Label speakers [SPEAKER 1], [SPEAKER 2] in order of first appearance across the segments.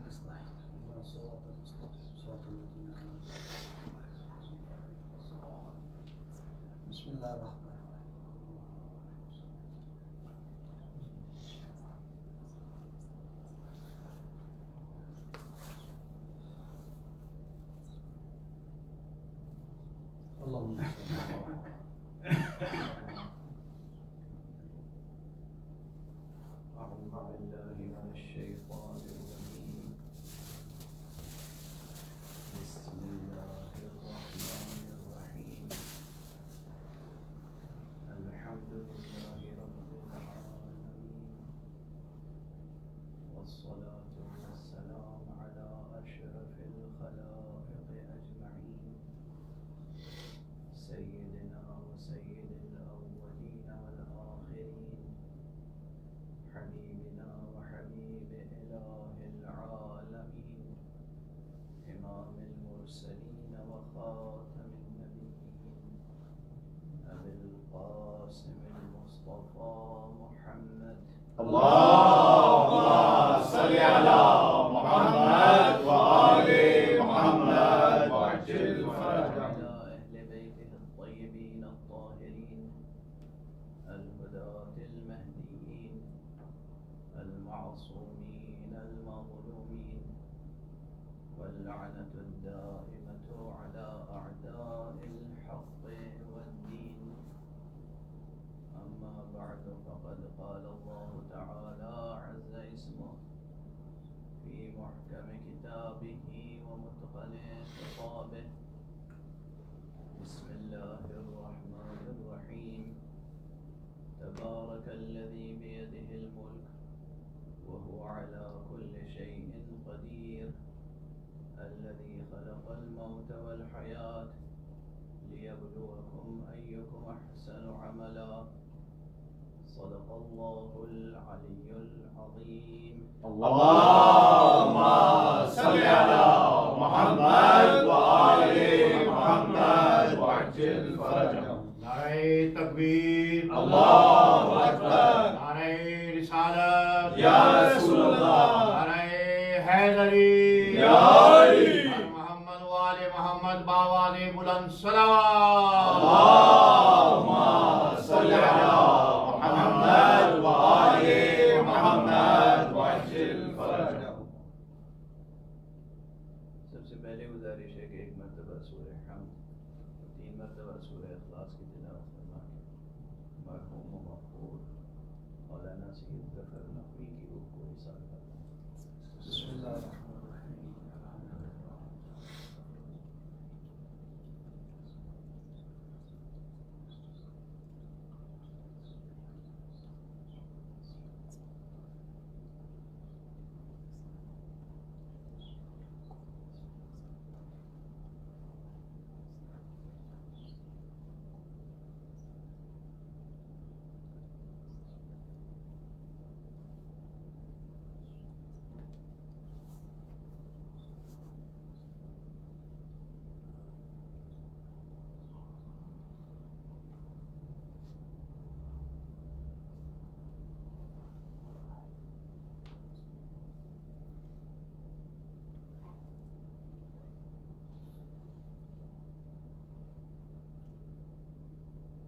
[SPEAKER 1] بسم اللہ الرحمن اللهم
[SPEAKER 2] أعوذ بالله من الشيطان الرجيم بسم الله الرحمن الرحيم الحمد لله رب العالمين والصلاة والسلام على أشرف الخلائق أجمعين سيدنا وسيد الأولين والآخرين حبيبنا وحبيب إله العالمين إمام المرسلين وخاتم النبيين أبي القاسم المصطفى محمد
[SPEAKER 3] اللهم صل على محمد وآل محمد وعجل فرجهم
[SPEAKER 2] وعلى أهل بيته الطيبين الطاهرين الهداة المهديين المعصومين المظلومين واللعنة الدائمة على أعداء الحق والدين أما بعد فقد قال الله تعالى عز اسمه في محكم كتابه ومتقن خطابه بسم الله الرحمن الرحيم تبارك الذي بيده الملك وهو على كل شيء قدير الذي خلق الموت والحياة ليبلوكم أيكم أحسن عملا صدق الله العلي العظيم
[SPEAKER 3] اللهم صل على محمد وآل محمد وعجل فرجهم
[SPEAKER 4] نعرہ تکبیر
[SPEAKER 3] اللہ اکبر
[SPEAKER 4] نعرہ رسالت
[SPEAKER 3] یا رسول اللہ
[SPEAKER 4] نعرہ حیدری
[SPEAKER 3] یا علی
[SPEAKER 4] محمد وآل محمد باواز بلند صلوات
[SPEAKER 3] اللهم صل على محمد وآل محمد وعجل فرجهم
[SPEAKER 2] سب سے پہلے گزارش ہے کہ ایک مرتبہ سورہ حمد 3 مرتبہ سورہ اخلاص کی تلاوت فرما کے مرحوم و مغفور مولانا سید ظفر نقوی کی روح کو احسان کرتا ہوں
[SPEAKER 1] بسم اللہ الرحمن الرحیم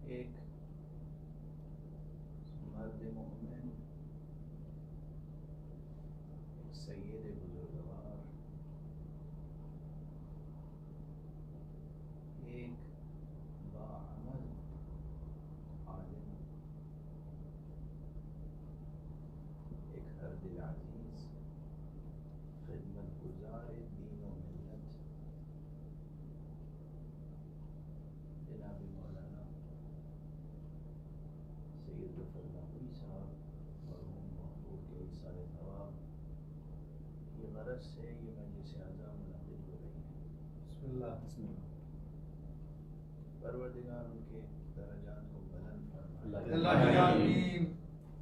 [SPEAKER 2] ایک مرد مومن ایک سید بزرگوار ایک باعمل عالم ایک ہر دل عزیز خدمت گزار دین و ملت جناب مولانا سید ظفر نقوی صاحب مرحوم مغفور کے احسان ثواب کی غرض سے یہ مجلس اعظم منعقد ہو رہی ہے
[SPEAKER 1] بسم اللہ
[SPEAKER 2] پروردگار ان کے درجات کو بلند فرمائے
[SPEAKER 3] الہی آمین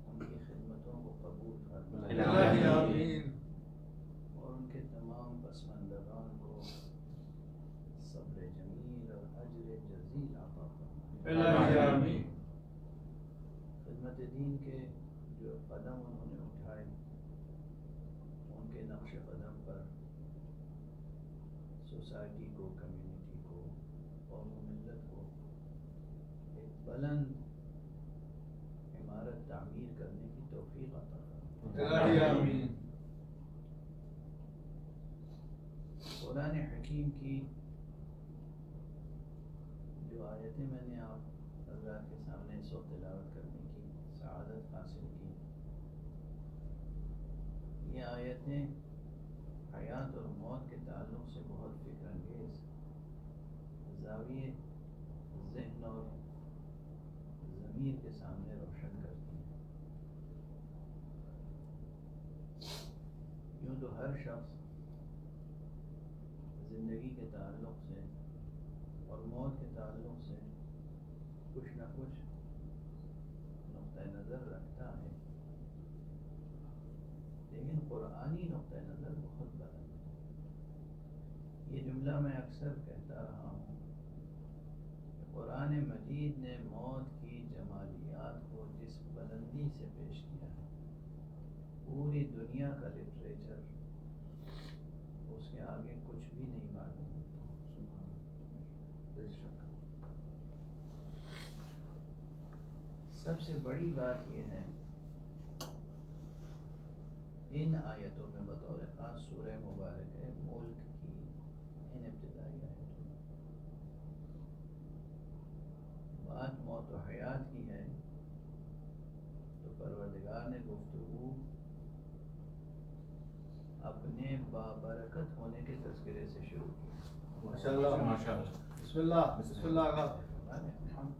[SPEAKER 2] ان کی خدمتوں کو قبول فرمائے
[SPEAKER 3] الہی آمین
[SPEAKER 2] اور ان کے تمام پسماندگان کو صبر جمیل اور اجر جزیل عطا فرمائے
[SPEAKER 3] الہی آمین
[SPEAKER 2] خدمت دین کے جو قدم انہوں نے اٹھائے ان کے نقش قدم پر سوسائٹی کو، کمیونٹی کو، قوم و ملت کو ایک بلند عمارت تعمیر کرنے کی توفیق عطا فرمائے۔
[SPEAKER 3] الہی آمین۔
[SPEAKER 2] قرآن حکیم کی جو آیتیں میں نے آپ حضرات کے سامنے اس وقت تلاوت کرنے کی سعادت حاصل کی، یہ آیتیں حیات اور موت کے تعلق سے بہت فکر انگیز زاویے ذہن اور ضمیر کے سامنے روشن کرتی ہیں۔ یوں تو ہر شخص زندگی کے تعلق سے اور موت کے تعلق سے کچھ نہ کچھ نقطہ نظر رکھتا ہے، لیکن قرآنی نقطہ نظر بہت بلند ہے۔ یہ جملہ میں اکثر کہتا رہا ہوں کہ قرآن مجید نے موت کی جمالیات کو جس بلندی سے پیش کیا ہے، پوری دنیا کا لٹریچر اس کے آگے کچھ بھی نہیں معلوم۔ سب سے بڑی بات یہ ہے ان آیتوں میں بطور خاص سورہ مبارک ہے ملک کی ان ابتدائی آیتوں میں بات موت و حیات کی ہے، تو پروردگار نے گفتگو اپنے بابرکت ہونے کے تذکرے سے شروع کی۔
[SPEAKER 3] ماشاءاللہ ماشاءاللہ۔ بسم اللہ بسم اللہ الرحمن۔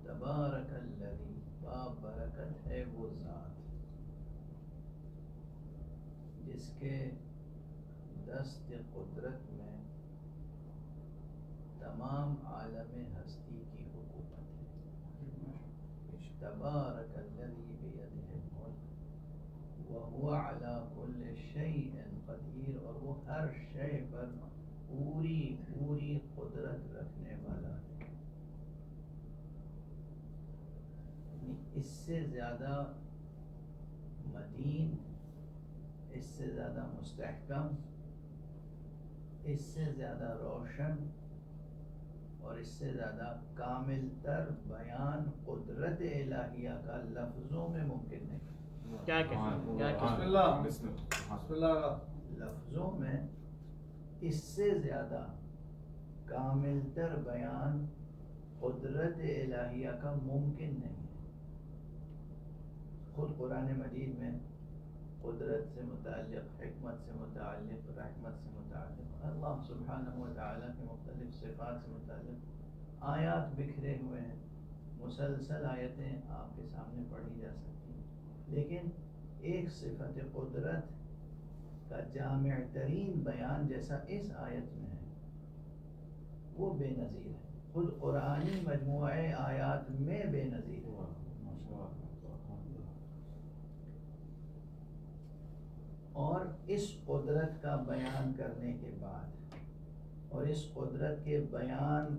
[SPEAKER 2] تبارک الذی، بابرکت ہے وہ ذات جس کے دست قدرت میں تمام عالم ہستی کی حکومت ہے۔ تبارک الذی بیدہ الملک وہو علی کل شیء قدیر، اور وہ ہر شے پر پوری قدرت رکھنے والا ہے۔ اس سے زیادہ متین، اس سے زیادہ مستحکم، اس سے زیادہ روشن اور اس سے زیادہ کامل تر بیان قدرت الہیہ کا لفظوں میں ممکن نہیں۔
[SPEAKER 3] کیا بسم اللہ بسم اللہ۔
[SPEAKER 2] لفظوں میں اس سے زیادہ کامل تر بیان قدرت الہیہ کا ممکن نہیں ہے۔ خود قرآن مجید میں قدرت سے متعلق، حکمت سے متعلق، رحمت سے متعلق، اللہ سبحانہ و تعالیٰ کے مختلف صفات سے متعلق آیات بکھرے ہوئے ہیں۔ مسلسل آیتیں آپ کے سامنے پڑھی جا سکتی ہیں، لیکن ایک صفت قدرت کا جامع ترین بیان جیسا اس آیت میں ہے وہ بے نظیر ہے، خود قرآنی مجموعہ آیات میں بے نظیر ہے۔ اور اس قدرت کا بیان کرنے کے بعد اور اس قدرت کے بیان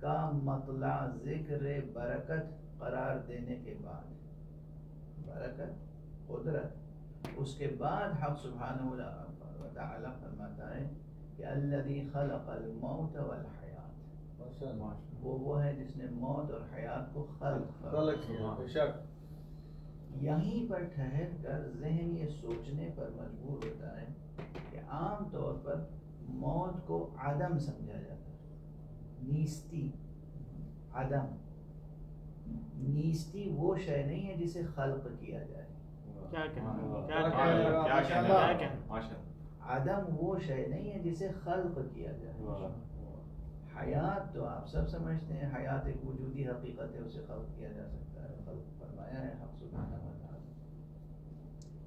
[SPEAKER 2] کا مطلع ذکر برکت قرار دینے کے بعد، برکت قدرت، اس کے بعد حق سبحانہ و تعالی فرماتا ہے کہ الذی خلق الموت والحیات، وہ ہے جس نے موت اور حیات کو خلق
[SPEAKER 3] کیا بے شک۔
[SPEAKER 2] یہیں پر ٹھہر کر ذہن یہ سوچنے پر مجبور ہوتا ہے کہ عام طور پر موت کو عدم سمجھا جاتا ہے، نیستی، عدم۔ نیستی وہ شے نہیں ہے جسے خلق کیا جائے، عدم وہ شے نہیں ہے جسے خلق کیا جائے۔ حیات تو آپ سب سمجھتے ہیں، حیات ایک وجودی حقیقت ہے، اسے خلق کیا جا سکتا ہے، خلق فرمایا ہے حق سبحانہ و تعالی۔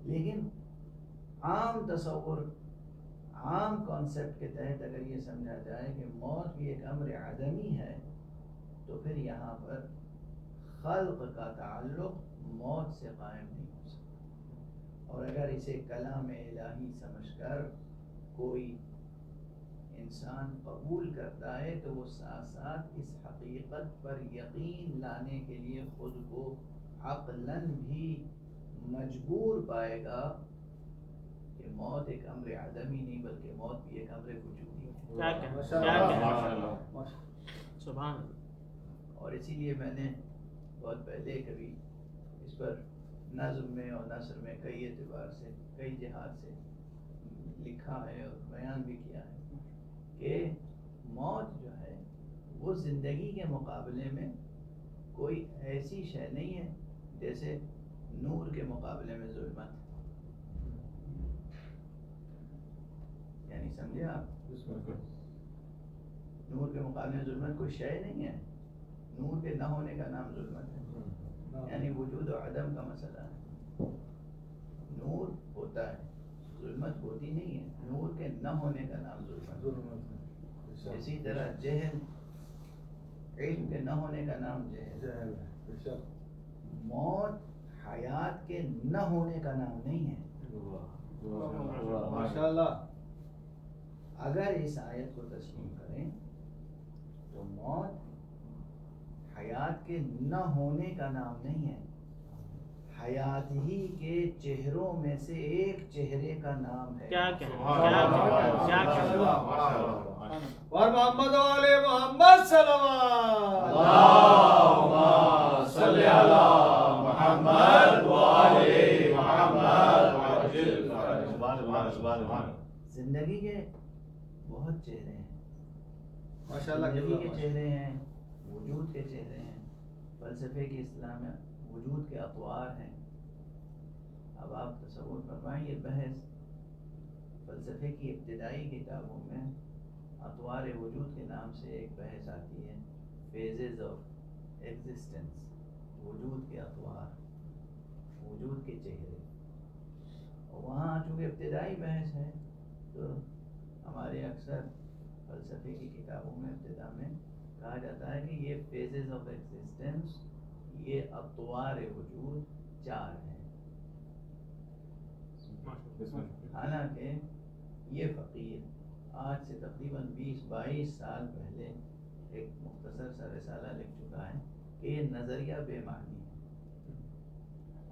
[SPEAKER 2] لیکن عام تصور، عام کانسیپٹ کے تحت اگر یہ سمجھا جائے کہ موت بھی ایک امر عدمی ہے، تو پھر یہاں پر خلق کا تعلق موت سے قائم نہیں ہو سکتا۔ اور اگر اسے کلام الہی سمجھ کر کوئی انسان قبول کرتا ہے تو وہ ساتھ ساتھ اس حقیقت پر یقین لانے کے لیے خود کو عقلاً بھی مجبور پائے گا کہ موت ایک امر عدمی نہیں بلکہ موت بھی ایک امر وجودی ہے.
[SPEAKER 5] کیا کہنا
[SPEAKER 3] ماشاءاللہ.
[SPEAKER 5] سبحان اللہ.
[SPEAKER 2] اور اسی لیے میں نے بہت پہلے کبھی اس پر نظم میں اور نثر میں کئی اعتبار سے کئی جہات سے لکھا ہے اور بیان بھی کیا ہے کہ موت جو ہے وہ زندگی کے مقابلے میں کوئی ایسی شے نہیں ہے جیسے نور کے مقابلے میں ظلمت. یعنی سمجھے آپ, نور کے مقابلے میں ظلمت کوئی شے نہیں ہے. نور کے نہ ہونے کا نام ظلمت ہے. یعنی وجود و عدم کا مسئلہ ہے. نور ہوتا ہے, ظلمت ہوتی نہیں ہے. نور کے نہ ہونے کا نام ظلمت ہے. اسی طرح جہل, علم کے نہ ہونے کا نام جہل. موت حیات کے نہ ہونے کا نام نہیں ہے.
[SPEAKER 3] ماشاءاللہ.
[SPEAKER 2] اگر اس آیت کو تسلیم کریں تو موت حیات کے نہ ہونے کا نام نہیں ہے. حیات ہی کے چہروں میں سے ایک چہرے کا نام ہے.
[SPEAKER 5] کیا کیا
[SPEAKER 3] اور محمد والے محمد صلوات.
[SPEAKER 4] اللهم صل على محمد وآل محمد وعجل فرج.
[SPEAKER 2] زندگی کے بہت چہرے ہیں.
[SPEAKER 3] ماشاءاللہ.
[SPEAKER 2] زندگی کے چہرے ہیں, وجود کے چہرے ہیں. فلسفے کی اصطلاح میں وجود کے اطوار ہیں. اب آپ تصور فرمائیں, یہ بحث فلسفے کی ابتدائی کتابوں میں اطوار وجود کے نام سے ایک بحث آتی ہے, فیزز آف ایگزسٹنس. وجود کے اطوار, وجود کے چہرے. اور وہاں چونکہ ابتدائی بحث ہے تو ہمارے اکثر فلسفے کی کتابوں میں ابتدا میں کہا جاتا ہے کہ یہ فیزز آف ایگزسٹنس, یہ اطوار وجود 4 ہیں. حالانکہ یہ فقیر آج سے تقریباً 20-22 سال پہلے ایک مختصر سا رسالہ لکھ چکا ہے کہ یہ نظریہ بے معنی ہے.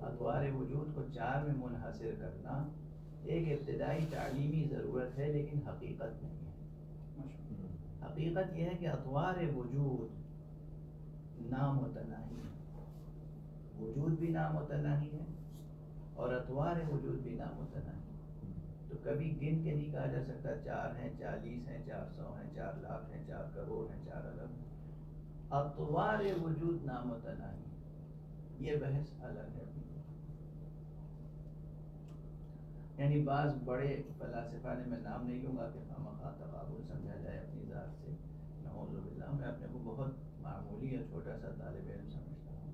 [SPEAKER 2] اطوار وجود کو 4 میں منحصر کرنا ایک ابتدائی تعلیمی ضرورت ہے, لیکن حقیقت نہیں ہے. حقیقت یہ ہے کہ اطوار وجود نامتناہی ہے. وجود بھی نامتناہی ہے اور اطوار وجود بھی نامتناہی. تو کبھی گن کے نہیں کہا جا سکتا 4 ہیں, 40 ہیں, 400 ہیں, 4 لاکھ ہیں, 4 کروڑ ہیں, 4 ارب ہیں. اطوار وجود نامتناہی, یہ بحث الگ ہے. یعنی بعض بڑے فلاسفہ نے, میں نام نہیں لوں گا کہ خواہ تقابل سمجھا جائے اپنی ذات سے, نعوذ باللہ, میں اپنے کو بہت معمولی اور چھوٹا سا طالب علم سمجھتا ہوں,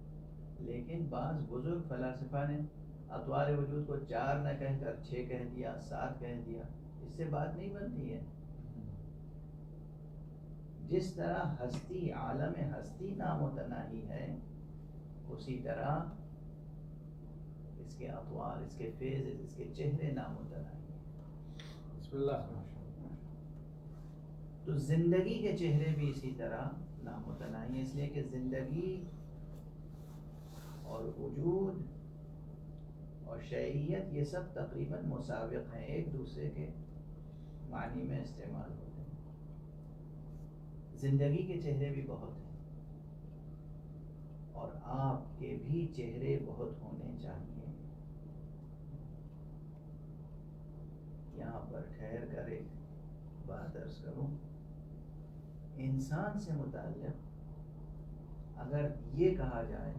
[SPEAKER 2] لیکن بعض بزرگ فلاسفہ نے اطوار وجود کو 4 نہ کہہ کر 6 کہہ دیا, 7 کہہ دیا. اس سے بات نہیں بنتی ہے. جس طرح ہستی, عالم ہستی نامتناہی ہے, اسی طرح اس کے اطوار, اس کے فیز, اس کے چہرے نامتناہی ہیں.
[SPEAKER 3] بسم اللہ.
[SPEAKER 2] تو زندگی کے چہرے بھی اسی طرح نامتناہی ہیں, اس لیے کہ زندگی اور وجود اور شعریت یہ سب تقریباً مسابق ہیں, ایک دوسرے کے معنی میں استعمال ہوتے ہیں. زندگی کے چہرے بھی بہت ہیں اور آپ کے بھی چہرے بہت ہونے چاہیے. یہاں پر ٹھہر کر ایک بات عرض کروں. انسان سے متعلق اگر یہ کہا جائے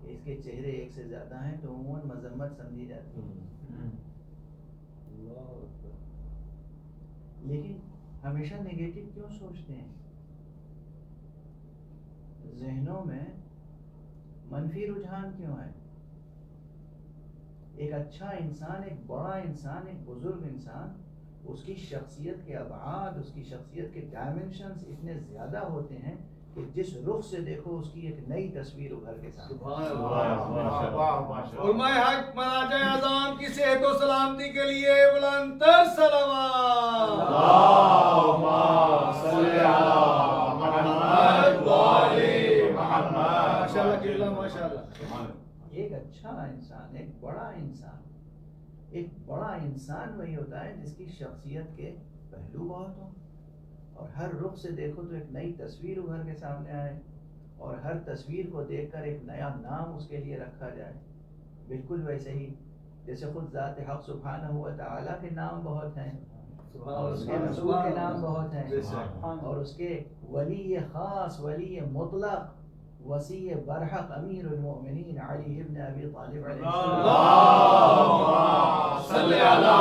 [SPEAKER 2] کہ اس کے چہرے ایک سے زیادہ ہیں تو عموماً مذمت سمجھی جاتی ہے. لیکن ہمیشہ نیگیٹو کیوں سوچتے ہیں؟ ذہنوں میں منفی رجحان کیوں ہے؟ ایک اچھا انسان, ایک بڑا انسان, ایک بزرگ انسان, اس کی شخصیت کے ابعاد, اس کی شخصیت کے ڈائمنشنز اتنے زیادہ ہوتے ہیں کہ جس رخ سے دیکھو اس کی ایک نئی تصویر ابھر کے سامنے.
[SPEAKER 3] سبحان اللہ. علماء حق مراجع اعظام کی صحت و سلامتی کے لیے بلند تر صلوات.
[SPEAKER 4] اللهم صل على محمد وآل محمد.
[SPEAKER 3] ماشاءاللہ. قبلہ ماشاءاللہ.
[SPEAKER 2] ایک اچھا انسان، ایک بڑا انسان وہی ہوتا ہے جس کی شخصیت کے پہلو بہت ہوں، اور ہر رخ سے دیکھو تو ایک نئی تصویر ابھر کے سامنے آئے، اور ہر تصویر کو دیکھ کر ایک نیا نام اس کے لیے رکھا جائے. بالکل ویسے ہی جیسے خود ذات حق سبحانہ و تعالیٰ کے نام بہت ہیں، اور اس کے رسول کے نام بہت ہیں، اور اس کے ولی خاص، ولی مطلق، وسیع برحق امیر المؤمنین علی ابن ابی طالب علیہ السلام.
[SPEAKER 4] اللهم صل على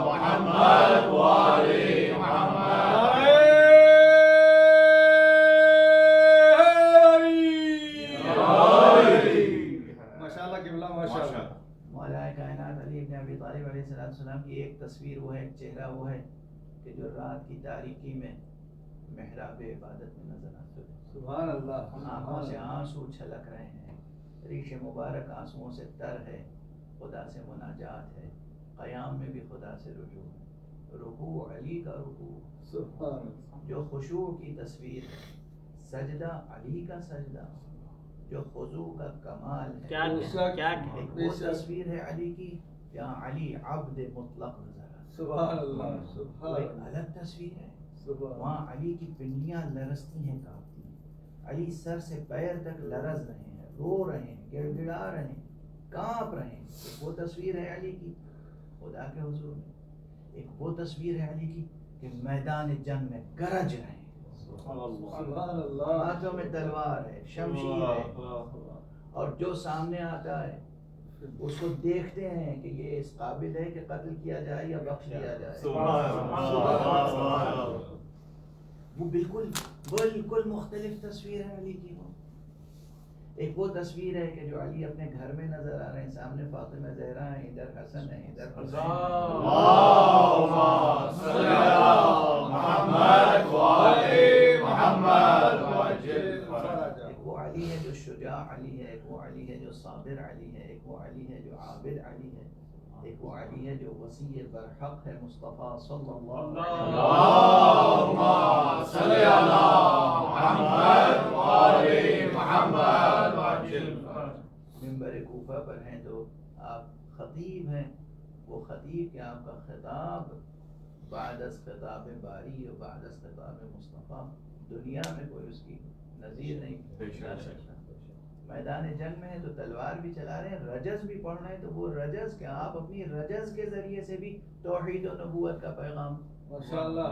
[SPEAKER 4] محمد وآل محمد.
[SPEAKER 3] ماشاءاللہ قبلہ ماشاءاللہ.
[SPEAKER 2] مولا کائنات علی ابن ابی طالب علیہ السلام کی ایک تصویر وہ ہے، ایک چہرہ وہ ہے کہ جو رات کی تاریکی میں محراب عبادت میں نظر آتے ہیں.
[SPEAKER 3] سبحان اللہ.
[SPEAKER 2] آنکھوں سے آنسو چھلک رہے ہیں، ریش مبارک آنسوؤں سے تر ہے، خدا سے مناجات ہے، قیام میں بھی خدا سے رجوع ہے، رکوع علی کا رکوع،
[SPEAKER 3] سبحان اللہ.
[SPEAKER 2] جو خشوع کی تصویر ہے، سجدہ علی کا سجدہ، جو خضوع کا کمال ہے.
[SPEAKER 5] کیا
[SPEAKER 2] ایک وہ تصویر ہے علی کی جہاں علی عبد مطلق نظر آتا ہے.
[SPEAKER 3] سبحان اللہ.
[SPEAKER 2] وہ
[SPEAKER 3] سبحان
[SPEAKER 2] ایک
[SPEAKER 3] اللہ.
[SPEAKER 2] الگ تصویر ہے.
[SPEAKER 3] سبحان
[SPEAKER 2] وہاں علی کی پنڈلیاں لرزتی ہیں، کانپتی ہیں. علی سر سے پیر تک لرز رہے ہیں، رو رہے ہیں، گڑ گڑا رہے ہیں، کانپ رہے ہیں. ایک وہ تصویر ہے علی کی خدا کے حضور میں. ایک وہ تصویر ہے علی کی کہ میدان جنگ میں گرج رہے ہیں،
[SPEAKER 3] سبحان اللہ.
[SPEAKER 2] ہاتھوں میں تلوار ہے، شمشیر ہے، اور جو سامنے آتا ہے اس کو دیکھتے ہیں کہ یہ اس قابل ہے کہ قتل کیا جائے یا بخش دیا جائے. وہ بالکل مختلف تصویر ہے علی کی. وہ ایک وہ تصویر ہے کہ جو علی اپنے گھر میں نظر آ رہے ہیں، سامنے فاطمہ زہرا ہیں، ادھر حسن ہے، ادھر حسین.
[SPEAKER 4] اللهم صل على محمد وآل محمد وعجل فرجه.
[SPEAKER 2] ایک وہ علی ہے جو شجاع علی ہے، ایک وہ علی ہے جو صابر علی ہے، ایک وہ علی ہے جو عابد علی ہے، ایک وہ علی ہے جو وسیع برحق ہے، مصطفیٰ صلی اللہ علیہ وسلم.
[SPEAKER 4] اللهم صل على محمد وآل محمد وعجل فرجه.
[SPEAKER 2] منبر کوفہ پر ہیں تو آپ خطیب ہیں. وہ خطیب کہ آپ کا خطاب بعد از خطاب باری و بعد از خطاب مصطفیٰ دنیا میں کوئی اس کی نظیر نہیں لا سکتا. میدان جنگ میں ہے تو تلوار بھی چلا رہے ہیں، رجز بھی پڑھ رہے ہیں، تو وہ رجز کہ آپ اپنی رجز کے ذریعے سے بھی توحید و نبوت کا پیغام
[SPEAKER 3] ماشاءاللہ.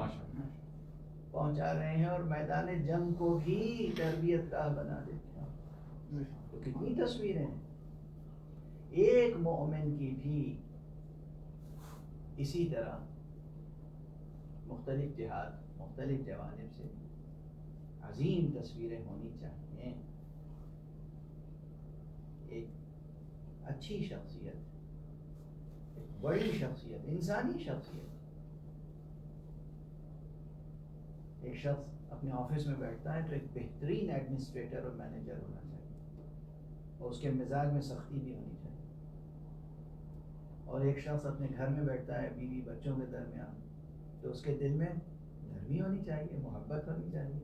[SPEAKER 2] پہنچا رہے ہیں، اور میدان جنگ کو بھی تربیت گاہ بنا دیتے ہیں. تو کتنی تصویریں ہیں. ایک مومن کی بھی اسی طرح مختلف جہاد، مختلف جوانب سے عظیم تصویریں ہونی چاہیے. ایک اچھی شخصیت، ایک بڑی شخصیت، انسانی شخصیت. ایک شخص اپنے آفس میں بیٹھتا ہے تو ایک بہترین ایڈمنسٹریٹر اور مینیجر ہونا چاہیے، اور اس کے مزاج میں سختی بھی ہونی چاہیے. اور ایک شخص اپنے گھر میں بیٹھتا ہے بیوی بچوں کے درمیان، تو اس کے دل میں نرمی ہونی چاہیے، محبت ہونی چاہیے.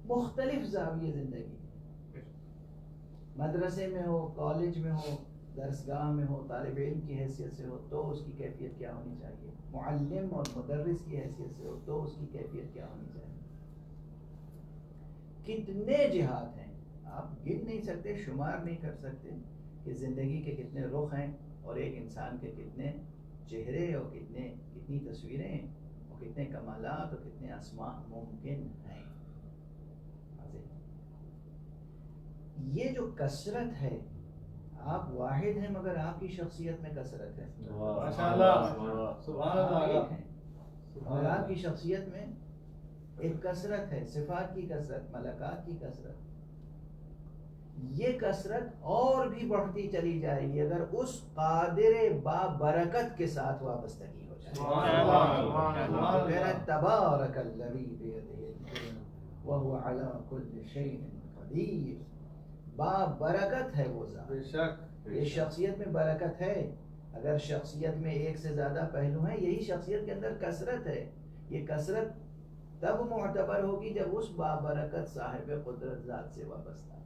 [SPEAKER 2] مختلف زاویے زندگی، مدرسے میں ہو، کالج میں ہو، درسگاہ میں ہو، طالب علم کی حیثیت سے ہو تو اس کی کیفیت کیا ہونی چاہیے، معلم اور مدرس کی حیثیت سے ہو تو اس کی کیفیت کیا ہونی چاہیے. کتنے جہاد ہیں آپ گن نہیں سکتے، شمار نہیں کر سکتے کہ زندگی کے کتنے رخ ہیں، اور ایک انسان کے کتنے چہرے اور کتنی تصویریں اور کتنے کمالات اور کتنے اسماء ممکن ہیں. یہ جو کثرت ہے، آپ واحد ہیں مگر آپ کی شخصیت میں کثرت ہے.
[SPEAKER 3] ماشاءاللہ. سبحان
[SPEAKER 2] آپ
[SPEAKER 3] اللہ.
[SPEAKER 2] ایک ہیں اور آپ کی شخصیت میں ایک کثرت ہے، صفات کی کثرت، ملکات کی کثرت. یہ کثرت اور بھی بڑھتی چلی جائے گی اگر اس قادر بابرکت کے ساتھ وابستگی ہو جائے. تبارک الذی بیدہ وہو علی کل شیء قدیر. بابرکت ہے وہ ذات.
[SPEAKER 3] بے شک.
[SPEAKER 2] یہ شخصیت میں برکت ہے. اگر شخصیت میں ایک سے زیادہ پہلو ہیں، یہی شخصیت کے اندر کثرت ہے. یہ کثرت تب معتبر ہوگی جب اس بابرکت صاحب قدرت ذات سے وابستہ ہے۔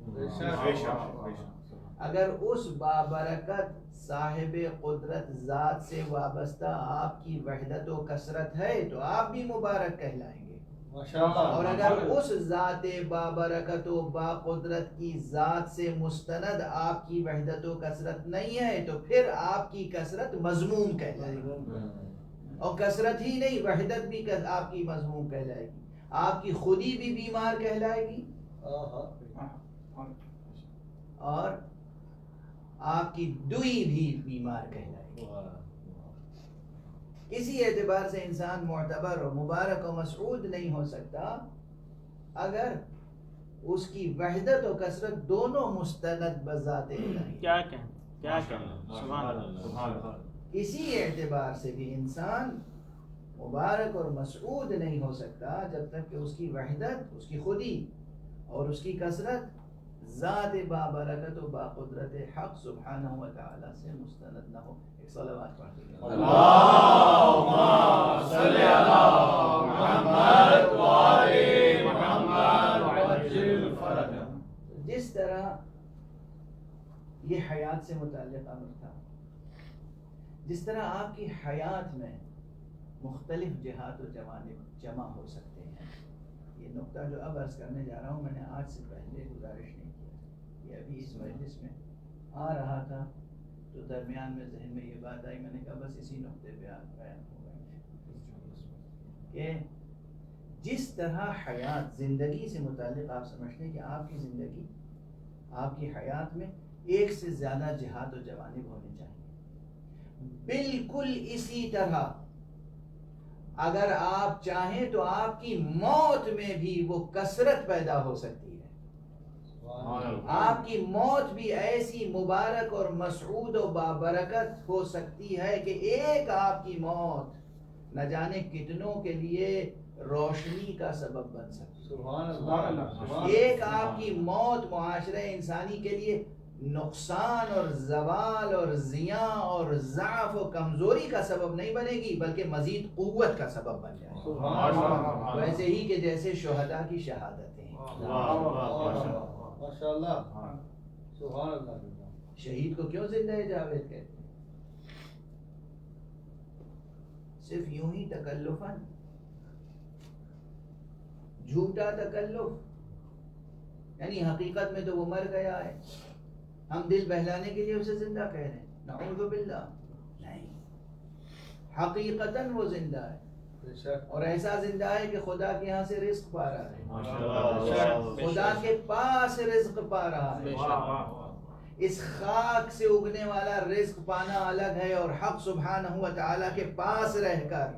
[SPEAKER 2] اگر اس بابرکت صاحب قدرت ذات سے وابستہ آپ کی وحدت و کثرت ہے تو آپ بھی مبارک کہلائیں گے، اور اگر اس ذات بابرکت و باقدرت کی ذات سے مستند آپ کی وحدت و کثرت نہیں ہے تو پھر آپ کی کثرت مذموم کہلائے گی، اور کثرت ہی نہیں وحدت بھی آپ کی مذموم کہلائے گی، آپ کی خودی بھی بیمار کہلائے گی، اور آپ کی دوئی بھی بیمار کہلائے گی۔ کسی اعتبار سے انسان معتبر و مبارک و مسعود نہیں ہو سکتا اگر اس کی وحدت و کثرت دونوں مستند بذات الہی۔
[SPEAKER 5] کیا کہیں سبحان اللہ۔
[SPEAKER 2] کسی اعتبار سے بھی انسان مبارک اور مسعود نہیں ہو سکتا جب تک کہ اس کی وحدت، اس کی خودی اور اس کی کثرت ذات بابرکت و باقدرت حق سبحانہ و تعالی سے مستند نہ ہو۔ ایک صلوات پڑھ دیجیے۔
[SPEAKER 4] اللہم صلی علی محمد وآل محمد وعجل فرجهم۔
[SPEAKER 2] جس طرح یہ حیات سے متعلق امر تھا، جس طرح آپ کی حیات میں مختلف جہات و جوانب جمع ہو سکتے ہیں، یہ نقطہ جو اب عرض کرنے جا رہا ہوں میں نے آج سے پہلے گزارش نہیں کیا، یہ ابھی اس مجلس میں آ رہا تھا تو درمیان میں ذہن میں یہ بات آئی، میں نے کہا بس اسی نقطے پہ بیان ہوگا کہ جس طرح حیات زندگی سے متعلق آپ سمجھتے ہیں کہ آپ کی زندگی، آپ کی حیات میں ایک سے زیادہ جہات و جوانب ہونے چاہیے، بالکل اسی طرح اگر آپ چاہیں تو آپ کی موت میں بھی وہ کثرت پیدا ہو سکتی ہے، آپ کی موت بھی ایسی مبارک اور مسعود و بابرکت ہو سکتی ہے کہ ایک آپ کی موت نہ جانے کتنوں کے لیے روشنی کا سبب بن سکتی ہے، ایک آپ کی موت معاشرہ انسانی کے لیے نقصان اور زوال اور زیاں اور ضعف و کمزوری کا سبب نہیں بنے گی بلکہ مزید قوت کا سبب بن جائے گی، ویسے ہی کہ جیسے شہداء کی شہادتیں ہیں۔
[SPEAKER 1] ماشاءاللہ سبحان اللہ۔
[SPEAKER 2] شہید کو کیوں زندہ جاوید کہتے ہیں؟ صرف یوں ہی تکلفاً، جھوٹا تکلف، یعنی حقیقت میں تو وہ مر گیا ہے، ہم دل بہلانے کے لیے اسے زندہ کہہ رہے ہیں، نعوذ باللہ، نہیں، حقیقتاً وہ زندہ ہے، اور ایسا زندہ ہے کہ خدا کے یہاں سے رزق پا رہا ہے، خدا کے پاس رزق پا رہا ہے۔ اس خاک سے اگنے والا رزق پانا الگ ہے، اور حق سبحانہ و تعالیٰ کے پاس رہ کر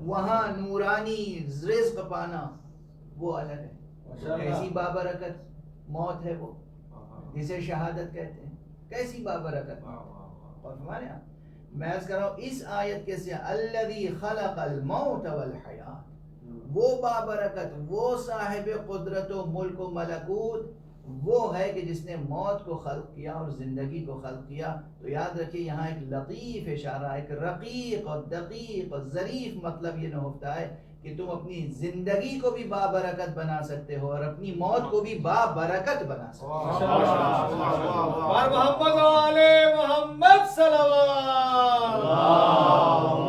[SPEAKER 2] وہاں نورانی رزق پانا وہ الگ ہے۔ ایسی بابرکت موت ہے وہ جسے شہادت کہتے ہیں، کیسی بابرکت موت۔ اور ہمارے یہاں میں عرض کر رہا ہوں اس آیت کے سے الذی خلق الموت والحیات، وہ بابرکت، وہ صاحب قدرت و ملک و ملکوت وہ ہے کہ جس نے موت کو خلق کیا اور زندگی کو خلق کیا۔ تو یاد رکھیے یہاں ایک لطیف اشارہ، ایک رقیق اور دقیق اور ظریف مطلب یہ نہفتا ہے کہ تم اپنی زندگی کو بھی بابرکت بنا سکتے ہو اور اپنی موت کو بھی بابرکت بنا سکتے ہو۔
[SPEAKER 3] اور محمد والے محمد صلوات،
[SPEAKER 4] اللہم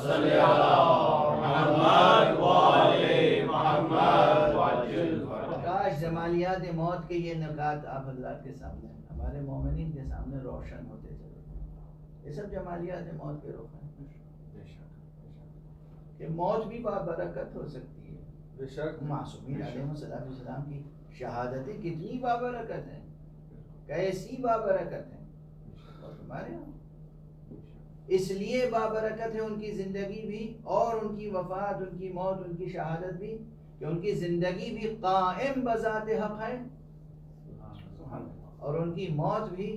[SPEAKER 4] صلی علی محمد وآل محمد وعجل فرجهم۔
[SPEAKER 2] کاش جمالیات موت کے یہ نکات آپ حضرات کے سامنے، ہمارے مومنین کے سامنے روشن ہوتے چلے، یہ سب جمالیات موت کے روشن کہ موت بھی بابرکت ہو سکتی ہے۔
[SPEAKER 1] بے شک
[SPEAKER 2] معصومین علیہ السلام کی شہادتیں کتنی بابرکت ہیں، کیسی بابرکت ہیں، اور تمہارے یہاں اس لیے بابرکت ہے ان کی زندگی بھی اور ان کی وفات، ان کی موت، ان کی شہادت بھی، کہ ان کی زندگی بھی قائم بذات حق ہے اور ان کی موت بھی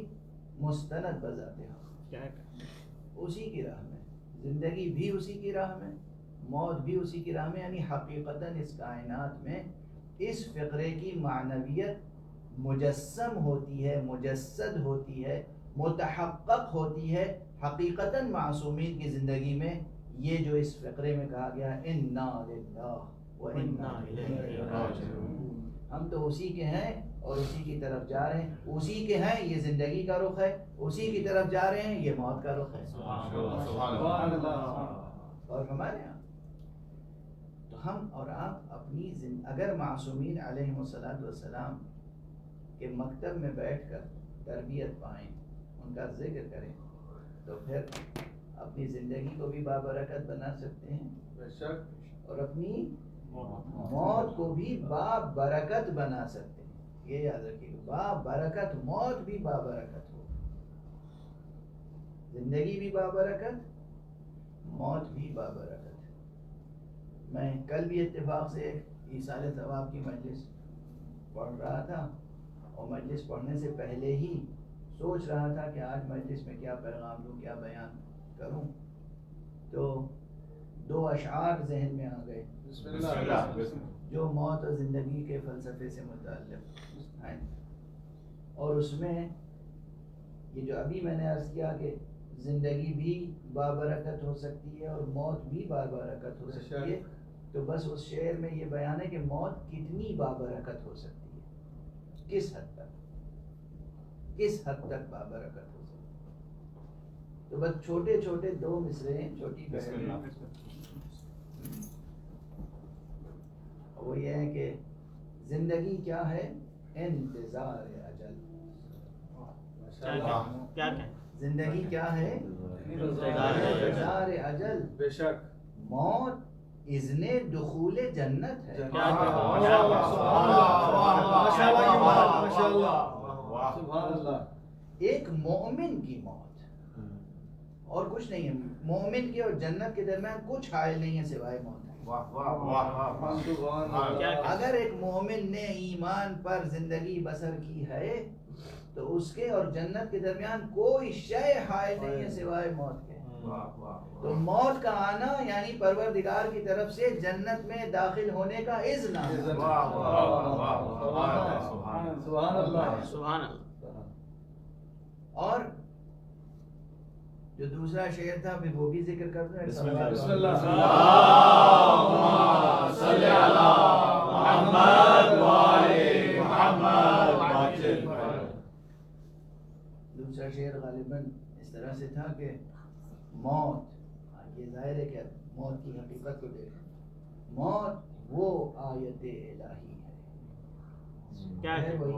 [SPEAKER 2] مستند بذات حق، اسی کی راہ میں، زندگی بھی اسی کی راہ میں، موت بھی اسی کی راہ میں، یعنی حقیقتاً اس کائنات میں اس فقرے کی معنویت مجسم ہوتی ہے، مجسد ہوتی ہے، متحقق ہوتی ہے حقیقتاً معصومین کی زندگی میں۔ یہ جو اس فقرے میں کہا گیا انا للہ و
[SPEAKER 6] وَإِنَّا إِلَيْهِ رَاجِعُونَ. ہم تو اسی کے ہیں اور اسی کی طرف جا رہے ہیں. اسی کے ہیں یہ زندگی کا رخ ہے, اسی کی طرف جا رہے ہیں یہ موت کا رخ ہے.
[SPEAKER 3] سبحان اللہ.
[SPEAKER 6] اور ہمارے یہاں تو ہم اور آپ اپنی اگر معصومین علیہم السلام کے مکتب میں بیٹھ کر تربیت پائیں, ان کا ذکر کریں, تو پھر اپنی زندگی کو بھی بابرکت بنا سکتے ہیں
[SPEAKER 3] بے شک.
[SPEAKER 6] اور اپنی موت کو بھی بابرکت بنا سکتے ہیں. یہ یاد رکھیے, بابرکت, موت بھی بابرکت ہو, زندگی بھی بابرکت, موت بھی بابرکت. میں کل بھی اتفاق سے ایک ایصال ثواب کی مجلس پڑھ رہا تھا, اور مجلس پڑھنے سے پہلے ہی سوچ رہا تھا کہ آج مجلس میں کیا پیغام دوں, کیا بیان کروں, تو 2 اشعار ذہن میں آ گئے
[SPEAKER 3] بسم اللہ.
[SPEAKER 6] جو موت اور زندگی کے فلسفے سے متعلق ہیں. اور اس میں یہ جو ابھی میں نے عرض کیا کہ زندگی بھی بابرکت ہو سکتی ہے اور موت بھی بابرکت ہو سکتی ہے, تو بس اس شعر میں یہ بیان ہے کہ موت کتنی بابرکت ہو سکتی ہے, کس حد تک بابرکت ہو سکتی ہے. تو بس چھوٹے چھوٹے 2 مصرے, چھوٹی پہلی, وہ یہ ہے کہ زندگی کیا ہے, انتظار اجل.
[SPEAKER 5] کیا
[SPEAKER 6] زندگی کیا ہے, انتظار اجل.
[SPEAKER 3] بے شک.
[SPEAKER 6] موت اذن دخول جنت ہے.
[SPEAKER 3] سبحان اللہ.
[SPEAKER 6] ایک مومن کی موت اور کچھ نہیں ہے. مومن کی اور جنت کے درمیان کچھ حائل نہیں ہے سوائے موت. اگر ایک مومن نے ایمان پر زندگی بسر کی ہے تو اس کے اور جنت کے درمیان کوئی شے حائل نہیں ہے سوائے موت کے. تو موت کا آنا یعنی پروردگار کی طرف سے جنت میں داخل ہونے کا اذن.
[SPEAKER 3] سبحان اللہ.
[SPEAKER 5] سبحان اللہ.
[SPEAKER 6] اور جو دوسرا شعر تھا پھر وہ بھی ذکر کر دیں.
[SPEAKER 3] بسم اللہ.
[SPEAKER 4] اللهم صل على محمد وآل محمد.
[SPEAKER 6] دوسرا شعر غالباً اس طرح سے تھا کہ موت, یہ ظاہر ہے کہ موت کی حقیقت کو دیکھیں, موت وہ آیت الہی ہے.
[SPEAKER 5] کیا
[SPEAKER 6] ہے وہی,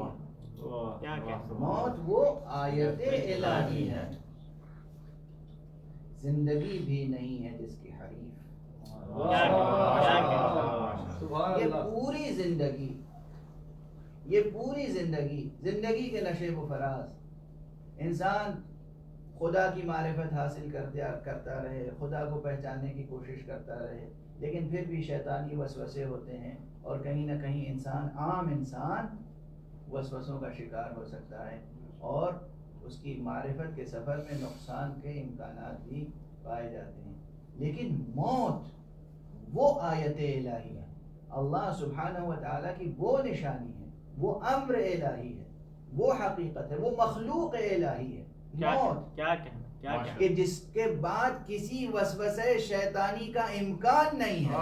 [SPEAKER 5] کیا
[SPEAKER 6] موت وہ آیت الہی ہے. زندگی بھی نہیں ہے جس کی حریف. یہ پوری زندگی, یہ پوری زندگی, زندگی کے نشیب و فراز, انسان خدا کی معرفت حاصل کرتا رہے, خدا کو پہچاننے کی کوشش کرتا رہے, لیکن پھر بھی شیطانی وسوسے ہوتے ہیں, اور کہیں نہ کہیں عام انسان وسوسوں کا شکار ہو سکتا ہے, اور اس کی معرفت کے سفر میں نقصان کے امکانات بھی پائے جاتے ہیں. لیکن موت وہ آیت الہی ہے, اللہ سبحانہ و تعالیٰ کی وہ نشانی ہے, وہ امر الہی ہے, وہ حقیقت ہے, وہ مخلوق الہی ہے. موت کہ جس کے بعد کسی وسوسے شیطانی کا امکان نہیں ہے.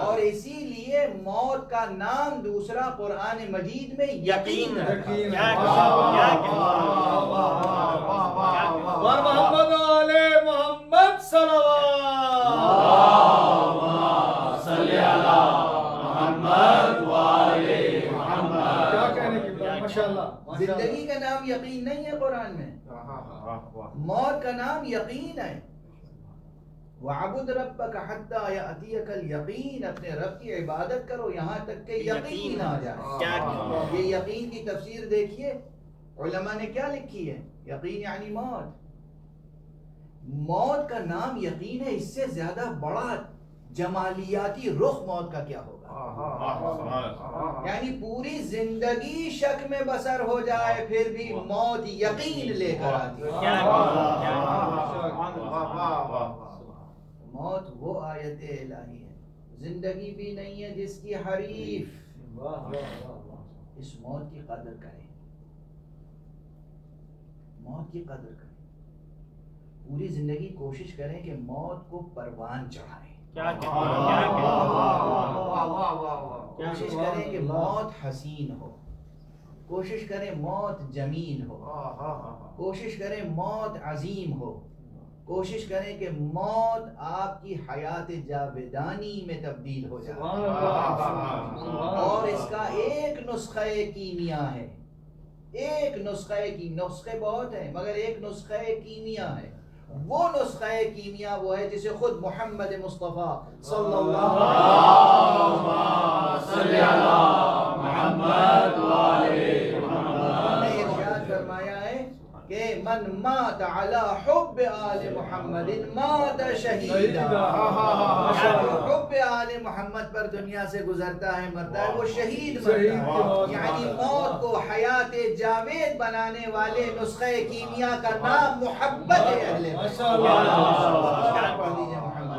[SPEAKER 6] اور اسی لیے موت کا نام دوسرا قرآن مجید میں یقین ہے.
[SPEAKER 3] محمد علی محمد صلوات.
[SPEAKER 4] اللهم صل على محمد وآل محمد.
[SPEAKER 3] کیا کہنے کی بات, ماشاءاللہ.
[SPEAKER 6] زندگی کا نام یقین نہیں ہے قرآن میں, موت کا نام یقین ہے. وَعَبُدْ رَبَّكَ حَتَّى يَأْتِيَكَ الْيَقِينَ, اپنے رب کی عبادت کرو یہاں تک کہ یقین آ جائے. یہ یقین کی تفسیر دیکھیے علماء نے کیا لکھی ہے. یقین یعنی موت, موت کا نام یقین ہے, اس سے زیادہ بڑا جمالیاتی رخ موت کا کیا ہوگا. یعنی پوری زندگی شک میں بسر ہو جائے پھر بھی موت یقین لے کر آتی ہے. موت وہ آیت الہی ہے, زندگی بھی نہیں ہے جس کی حریف. اس موت کی قدر کریں, موت کی قدر کریں. پوری زندگی کوشش کریں کہ موت کو پروان چڑھائیں.
[SPEAKER 5] کیا کہتے
[SPEAKER 6] کوشش کریں کہ موت حسین ہو، کوشش کریں موت جمیل ہو، کوشش کریں موت عظیم ہو، کوشش کریں کہ موت آپ کی حیات جاودانی میں تبدیل ہو جائے. اور اس کا ایک نسخہ کیمیا ہے، ایک نسخے بہت ہیں مگر ایک نسخہ کیمیا ہے. وہ نسخہ کیمیا وہ ہے جسے خود محمد مصطفیٰ صلی اللہ نے ارشاد فرمایا ہے کہ من مات علی حب آل محمد مات شہیدا. جو حب آل محمد پر دنیا سے گزرتا ہے مرتا ہے وہ شہید مرتا ہے. یعنی موت کو حیات جاوید بنانے والے نسخہ کیمیا کا نام محبت اہل بیت. پڑھ لیجیے محمد.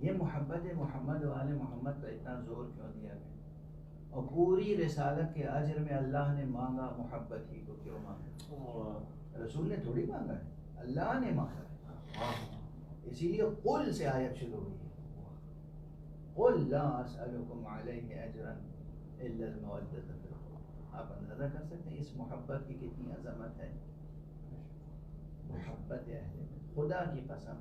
[SPEAKER 6] یہ محبت محمد و آل محمد پر اتنا زور کیوں دیا گیا؟ اور پوری رسالت کے اجر میں اللہ نے مانگا محبت ہی کو کیوں مانگا؟ رسول نے تھوڑی مانگا ہے، اللہ نے مانگا ہے. اسی لیے قل سے آیت شروع ہوئی ہے. قل لا اسألکم علیہ اجرا الا المودۃ فی القربى. آپ اندازہ کر سکتے ہیں اس محبت کی کتنی عظمت ہے. محبت اہل بیت، خدا کی قسم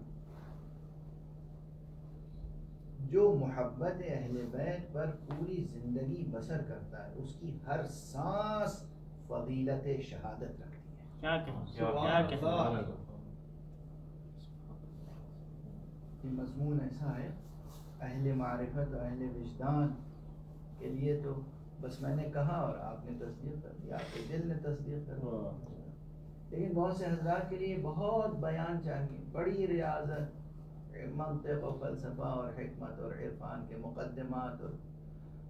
[SPEAKER 6] جو محبت اہل بیت پر پوری زندگی بسر کرتا ہے اس کی ہر سانس فضیلت شہادت رکھتی ہے.
[SPEAKER 5] کیا کہتے
[SPEAKER 6] یہ مضمون ایسا ہے اہل معرفت و اہل وجدان کے لیے تو بس میں نے کہا اور آپ نے تصدیق کر دیا، آپ کے دل نے تصدیق کر دیا. لیکن بہت سے حضرات کے لیے بہت بیان چاہیے، بڑی ریاضت، منطق و فلسفہ اور حکمت اور عرفان کے مقدمات اور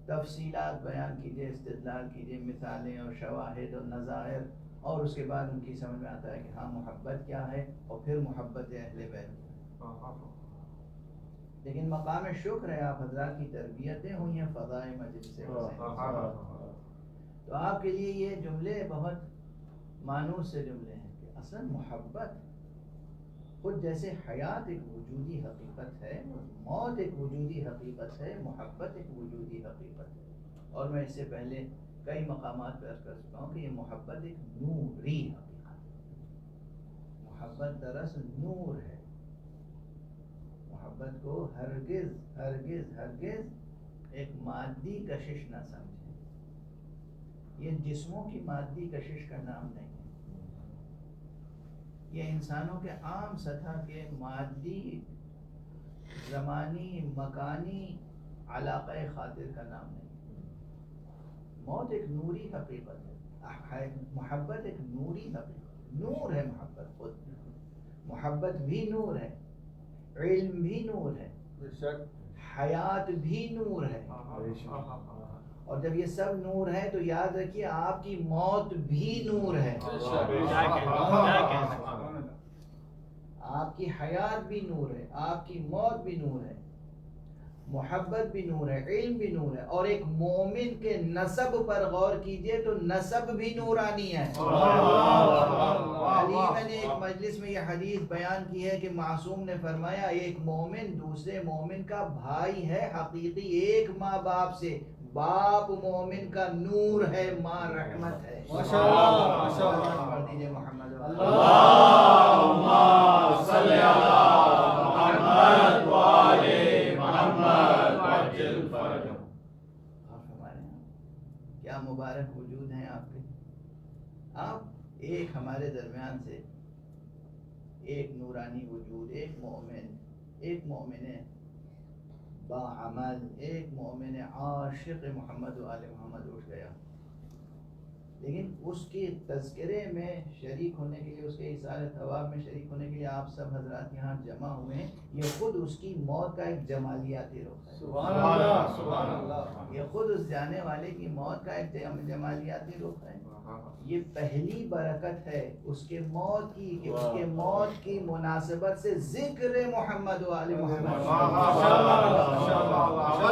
[SPEAKER 6] تفصیلات بیان کیجئے، استدلال کیجئے، مثالیں اور شواہد اور نظائر، اور اس کے بعد ان کی سمجھ میں آتا ہے کہ ہاں محبت کیا ہے اور پھر محبت اہل بیت. لیکن مقام شکر ہے آپ حضرات کی تربیتیں ہوئی ہیں فضائے مجلس سے. تو آپ کے لیے یہ جملے بہت مانوس سے جملے ہیں کہ اصل محبت خود جیسے حیات ایک وجودی حقیقت ہے، موت ایک وجودی حقیقت ہے، محبت ایک وجودی حقیقت ہے. اور میں اس سے پہلے کئی مقامات پر عرض کر چکا ہوں کہ یہ محبت ایک نوری حقیقت ہے. محبت دراصل نور ہے. محبت کو ہرگز ہرگز ہرگز ایک مادی کشش نہ سمجھیں. یہ جسموں کی مادی کشش کا نام نہیں ہے. یہ انسانوں کے عام سطح کے مادی زمانی مکانی علاقہ خاطر کا نام نہیں. موت ایک نوری حقیقت ہے، محبت ایک نوری حقیقت. نور ہے محبت خود. محبت بھی نور ہے، علم بھی نور ہے، حیات بھی نور ہے. اور جب یہ سب نور ہے تو یاد رکھیے آپ کی موت بھی نور ہے. آپ کی حیات بھی نور ہے، آپ کی موت بھی نور ہے، محبت بھی نور ہے، علم بھی نور ہے. اور ایک مومن کے نسب پر غور کیجئے تو نسب بھی نورانی ہے. علی میں نے ایک مجلس میں یہ حدیث بیان کی ہے کہ معصوم نے فرمایا ایک مومن دوسرے مومن کا بھائی ہے حقیقی ایک ماں باپ سے. باپ مومن کا نور ہے، ماں رحمت ہے.
[SPEAKER 3] ماشاءاللہ
[SPEAKER 6] ماشاءاللہ. پڑھ دیجئے محمد.
[SPEAKER 4] اللہم صلی علی محمد وآل محمد وعجل فرجهم.
[SPEAKER 6] آپ ہمارے یہاں کیا مبارک وجود ہیں آپ کے. آپ ایک ہمارے درمیان سے ایک نورانی وجود، ایک مومن باعمل، ایک مومن عاشق محمد و آل محمد اٹھ گیا. لیکن اس کے تذکرے میں شریک ہونے کے لیے، اس کے ایصال ثواب میں شریک ہونے کے لیے آپ سب حضرات یہاں جمع ہوئے ہیں. یہ خود اس کی موت کا ایک جمالیاتی رخ ہے.
[SPEAKER 3] سبحان اللہ سبحان اللہ.
[SPEAKER 6] یہ خود اس جانے والے کی موت کا ایک جمالیاتی رخ ہے. یہ پہلی برکت ہے اس کے موت کی کہ اس کے موت کی مناسبت سے ذکر محمد و آل محمد.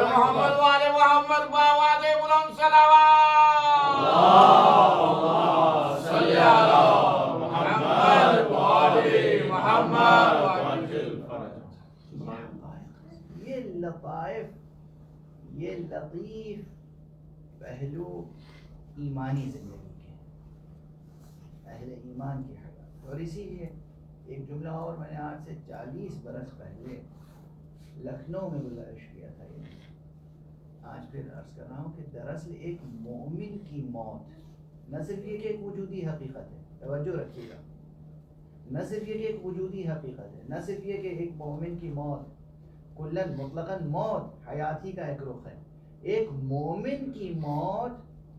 [SPEAKER 4] محمد والے محمد باواد بلند صلوات. صلی علی محمد والے محمد وعجل فرج.
[SPEAKER 6] یہ لطائف، یہ لطیف پہلو ایمانی زندگی کے اہل ایمان کی حیات. اور اسی لیے ایک جملہ اور میں نے آج سے 40 برس پہلے لکھنؤ میں گزارش کیا تھا. یہ آج پھر عرض کر رہا ہوں کہ دراصل ایک مومن کی موت نہ صرف یہ کہ ایک وجودی حقیقت ہے، توجہ رکھیے گا، نہ صرف یہ کہ ایک وجودی حقیقت ہے، نہ صرف یہ کہ ایک مومن کی موت کلن مطلقاً موت حیاتی کا ایک رخ ہے. ایک مومن کی موت